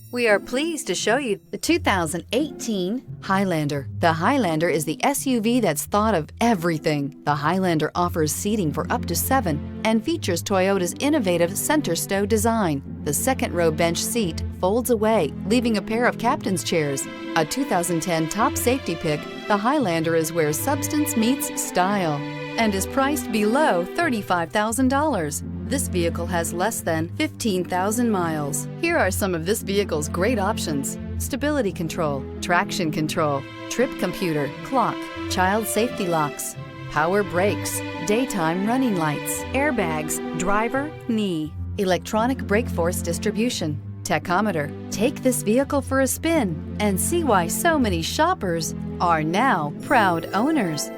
We are pleased to show you the 2018 Highlander. The Highlander is the SUV that's thought of everything. The Highlander offers seating for up to 7 and features Toyota's innovative center stow design. The second row bench seat folds away, leaving a pair of captain's chairs. A 2010 top safety pick, the Highlander is where substance meets style and is priced below $35,000. This vehicle has less than 15,000 miles. Here are some of this vehicle's great options: stability control, traction control, trip computer, clock, child safety locks, power brakes, daytime running lights, airbags, driver, knee, electronic brake force distribution, tachometer. Take this vehicle for a spin and see why so many shoppers are now proud owners.